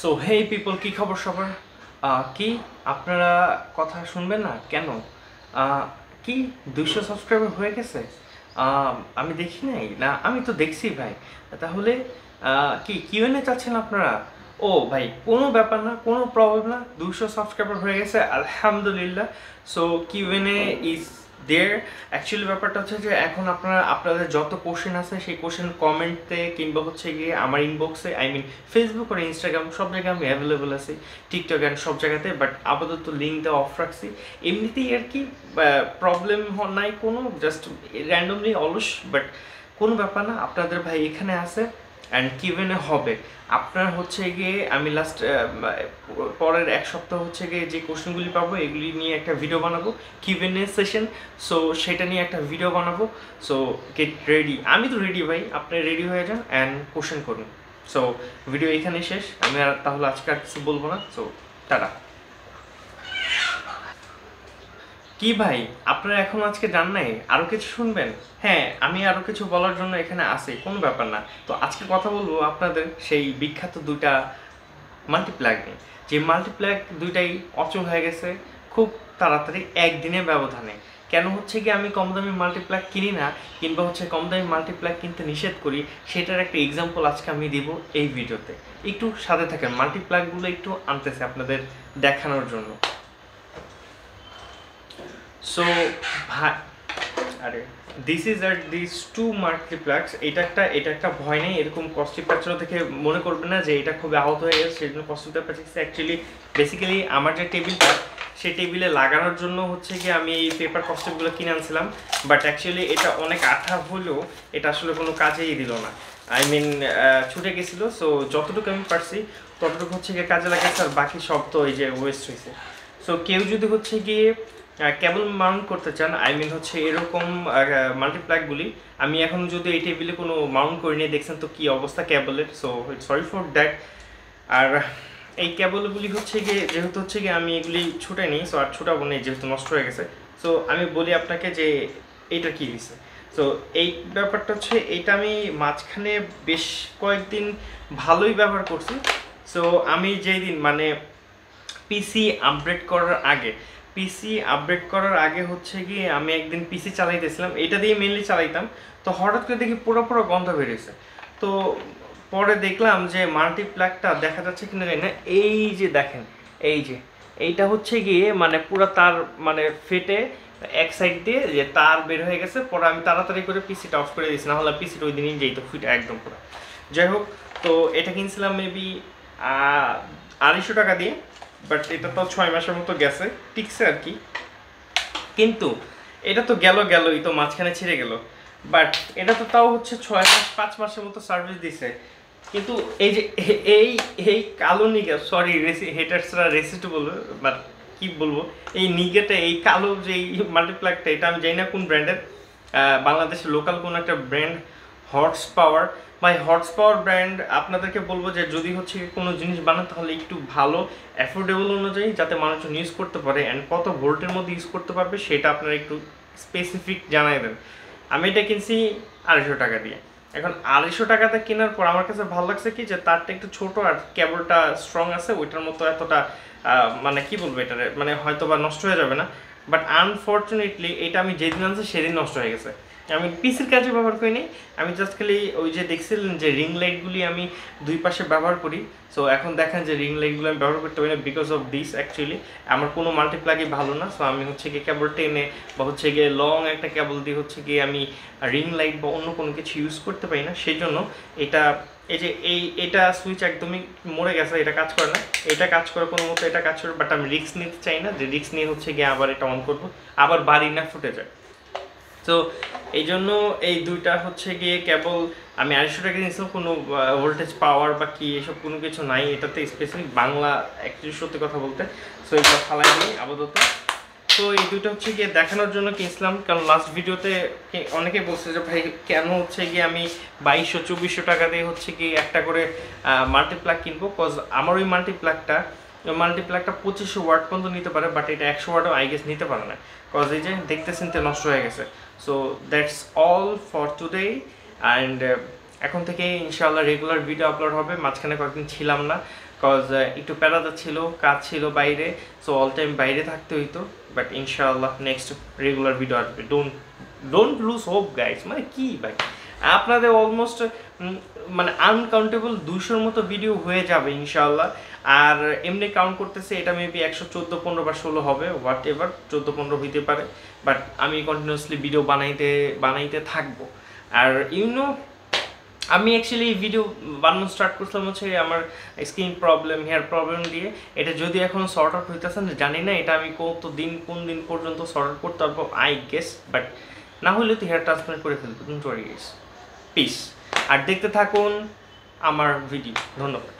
So hey people, কি খবর সবার? কি আপনারা কথা শুনবেন না কেন? আহ, কি 200 সাবস্ক্রাইবার হয়ে গেছে? আমি দেখি নাই না, আমি তো দেখছি ভাই। তাহলে কি কিউএনএ চাচ্ছেন আপনারা? ও ভাই, কোনো ব্যাপার না, কোনো প্রবলেম না, 200 সাবস্ক্রাইবার হয়ে গেছে, আলহামদুলিল্লাহ। So QnA is there. Actually ব্যাপারটা হচ্ছে যে এখন আপনারা আপনাদের যত কোশ্চেন আছে সেই কোশ্চেন কমেন্টে কিংবা হচ্ছে গিয়ে আমার ইনবক্সে, আই মিন ফেসবুক আর ইনস্টাগ্রাম সব জায়গায় আমি অ্যাভেলেবল আছি, টিকটক অ্যান্ড সব জায়গাতে। বাট আপাতত লিঙ্ক দেওয়া অফ রাখছি এমনিতেই আর কি। প্রবলেম নাই কোনো, জাস্ট র্যান্ডমলি অলস। বাট কোনো ব্যাপার না, আপনাদের ভাই এখানে আছে অ্যান্ড কিউএনএ হবে। আপনার হচ্ছে গিয়ে আমি লাস্ট পরের এক সপ্তাহ হচ্ছে গিয়ে যে কোশ্চেনগুলি পাবো এগুলি নিয়ে একটা ভিডিও বানাবো, কিউএনএ সেশন। সো সেটা নিয়ে একটা ভিডিও বানাবো। So get ready. আমি তো রেডি ভাই, আপনি রেডি হয়ে যান অ্যান্ড কোশ্চেন করুন। সো ভিডিও এখানেই শেষ, আমি আর তাহলে আজকে আর কিছু বলবো না। So tata. কি ভাই, আপনারা এখন আজকে জান নাই আরও কিছু শুনবেন? হ্যাঁ, আমি আরও কিছু বলার জন্য এখানে আসি, কোনো ব্যাপার না। তো আজকে কথা বলবো আপনাদের সেই বিখ্যাত দুইটা মাল্টিপ্ল্যাগ নিয়ে। যে মাল্টিপ্ল্যাগ দুইটাই অচল হয়ে গেছে খুব তাড়াতাড়ি একদিনের ব্যবধানে। কেন হচ্ছে কি আমি কম দামি মাল্টিপ্ল্যাগ কিনি না কিংবা হচ্ছে কম দামি মাল্টিপ্ল্যাগ কিনতে নিষেধ করি, সেটার একটা এক্সাম্পল আজকে আমি দিব এই ভিডিওতে। একটু সাথে থাকেন, মাল্টিপ্ল্যাগগুলো একটু আনতেছে আপনাদের দেখানোর জন্য। সো ভাই, আরে দিস ইজ আর দিস টু মাল্টিপ্লেক্স। এটা একটা ভয় নেই, এরকম কস্টিক প্যাচগুলো থেকে মনে করবে না যে এটা খুবই আহত হয়ে গেছে সেই জন্য কস্টিক প্যাচ। অ্যাকচুয়ালি বেসিক্যালি আমার যে টেবিলটা, সেই টেবিলে লাগানোর জন্য হচ্ছে কি আমি এই পেপার কস্টিকগুলো কিনে আনছিলাম। বাট অ্যাকচুয়ালি এটা অনেক আঠা হলেও এটা আসলে কোনো কাজেই দিল না, আই মিন ছুটে গেছিলো। সো যতটুকু আমি পারছি ততটুকু হচ্ছে গিয়ে কাজে লাগাচ্ছে, আর বাকি সব তো এই যে ওয়েস্ট হয়েছে। সো কেউ যদি হচ্ছে গিয়ে কেবল মাউন্ট করতে চান, আই মিন হচ্ছে এরকম মাল্টিপ্ল্যাগগুলি আমি এখন যদি এই টেবিলে কোনো মাউন্ট করে নিয়ে দেখছেন তো কী অবস্থা কেবলের। So sorry for that. আর এই কেবলগুলি হচ্ছে গিয়ে যেহেতু হচ্ছে গিয়ে আমি এগুলি ছুটে নিই, সো আর ছুটাবো নেই যেহেতু নষ্ট হয়ে গেছে। সো আমি বলি আপনাকে যে এইটা কী হয়েছে। সো এই ব্যাপারটা হচ্ছে এইটা আমি মাঝখানে বেশ কয়েকদিন ভালোই ব্যবহার করছি। সো আমি যেই দিন মানে পিসি আপডেট করার আগে হচ্ছে গিয়ে আমি একদিন পিসি চালাইতেছিলাম, এটা দিয়ে মেনলি চালাইতাম। তো হঠাৎ করে দেখি পুরো পুরো গন্ধ বেরিয়েছে। তো পরে দেখলাম যে মাল্টিপ্ল্যাগটা দেখা যাচ্ছে কিনা জানি না, এই যে দেখেন, এই যে এইটা হচ্ছে গিয়ে মানে পুরো তার মানে ফেটে এক সাইড দিয়ে যে তার বের হয়ে গেছে। পরে আমি তাড়াতাড়ি করে পিসিটা অফ করে দিয়েছি, না হলে পিসিটা ওই দিনই যেত ফিট একদম পুরো। যাই হোক, তো এটা কিনছিলাম মেবি 250 টাকা দিয়ে। বাট এটা তো 6 মাসের মতো গেছে, টিকছে আর কি। কিন্তু এটা তো গেলই তো, মাঝখানে ছিঁড়ে গেল। বাট এটা তো তাও হচ্ছে 6 মাস 5 মাসের মতো সার্ভিস দিছে। কিন্তু এই যে এই এই কালো নিগা, সরি হেটার্সরা রেসিটি বলবে, বাট কি বলবো, এই নিগেটা, এই কালো যে এই মাল্টিপ্ল্যাগটা, এটা আমি জানি না কোন ব্র্যান্ডের, বাংলাদেশের লোকাল কোন একটা ব্র্যান্ড, হর্স পাওয়ার। ভাই হর্স পাওয়ার ব্র্যান্ড, আপনাদেরকে বলবো যে যদি হচ্ছে কোনো জিনিস বানান তাহলে একটু ভালো অ্যাফোর্ডেবল অনুযায়ী যাতে মানুষজন ইউজ করতে পারে অ্যান্ড কত ভোল্টের মধ্যে ইউজ করতে পারবে সেটা আপনারা একটু স্পেসিফিক জানাই দেন। আমি এটা কিনছি 250 টাকা দিয়ে। এখন 250 টাকাতে কেনার পর আমার কাছে ভালো লাগছে কি যে তারটা একটু ছোট আর কেবলটা স্ট্রং আছে, ওইটার মতো এতটা মানে কি বলবো এটারে, মানে হয়তো বা নষ্ট হয়ে যাবে না। বাট আনফর্চুনেটলি এটা আমি যেদিন আনছি সেদিন নষ্ট হয়ে গেছে। আমি পিসির কাজে ব্যবহার করিনি, আমি জাস্ট খালি ওই যে দেখছিলেন যে রিং লাইটগুলি আমি দুই পাশে ব্যবহার করি। সো এখন দেখেন যে রিং লাইটগুলো আমি ব্যবহার করতে পারি না বিকজ অফ দিস। অ্যাকচুয়ালি আমার কোনো মাল্টিপ্লাগই ভালো না। সো আমি হচ্ছে গিয়ে কেবল টেনে বা হচ্ছে গিয়ে লং একটা কেবল দিয়ে হচ্ছে গিয়ে আমি রিং লাইট বা অন্য কোনো কিছু ইউজ করতে পারি না। সেই জন্য এটা এই যে এটা সুইচ একদমই মরে গেছে, এটা কাজ করে না। এটা কাজ করে কোনো মতো, এটা কাজ করে, বাট আমি রিস্ক নিতে চাই না যে রিস্ক নিয়ে হচ্ছে গিয়ে আবার এটা অন করবো, আবার বাড়ি না ফুটে যায়। তো এই জন্য এই দুইটা হচ্ছে গিয়ে কেবল আমি 250 টাকা নিয়েছিলাম, কোনো ভোল্টেজ পাওয়ার বা কি এসব কোনো কিছু নাই এটাতে, স্পেসিফিক বাংলা অ্যাকচুয়ালি সত্যি কথা বলতে। সো এগুলো ফালাই নেই আপাতত। তো এই দুইটা হচ্ছে গিয়ে দেখানোর জন্য কিনছিলাম, কারণ লাস্ট ভিডিওতে অনেকে বলছে যে ভাই কেন হচ্ছে গিয়ে আমি 2200-2400 টাকা দিয়ে হচ্ছে কি একটা করে মাল্টিপ্লাগ কিনবো। কজ আমার ওই মাল্টিপ্লাগটা 2500 ওয়াট পর্যন্ত নিতে পারে, বাট এটা 100 ওয়াটও আই গেস নিতে পারে না। কজ এই যে দেখতেছেন তো নষ্ট হয়ে গেছে। So that's all for today and এখন থেকে ইনশাআল্লাহ রেগুলার ভিডিও আপলোড হবে, মাঝখানে কয়েকদিন ছিলাম না। কজ একটু প্যারাদা ছিল, কাজ ছিল বাইরে, সো অল টাইম বাইরে থাকতে হইতো। বাট ইনশাআল্লাহ নেক্সট রেগুলার ভিডিও আসবে। Don't lose hope guys. মানে কি ভাই, আপনাদের অলমোস্ট মানে আনকাউন্টেবল 200-র মতো ভিডিও হয়ে যাবে ইনশাআল্লাহ। আর এমনি কাউন্ট করতেছে এটা মেবি 114, 15 বা 16 হবে, হোয়াট এভার, 14, 15 হইতে পারে। বাট আমি কন্টিনিউয়াসলি ভিডিও বানাইতে থাকবো। আর ইউনো আমি অ্যাকচুয়ালি ভিডিও বানানো স্টার্ট করছিলাম হচ্ছে আমার স্কিন প্রবলেম, হেয়ার প্রবলেম দিয়ে। এটা যদি এখন সর্ট আউট হইতেছে না জানি না, এটা আমি কোন দিন পর্যন্ত সর্ট আউট করতে পারবো আই গেস। বাট না হলে তো হেয়ার ট্রান্সপ্লান্ট করে ফেলবো, ডোন্ট ওয়ারি গাইস। পিস। আর দেখতে থাকুন আমার ভিডিও। ধন্যবাদ।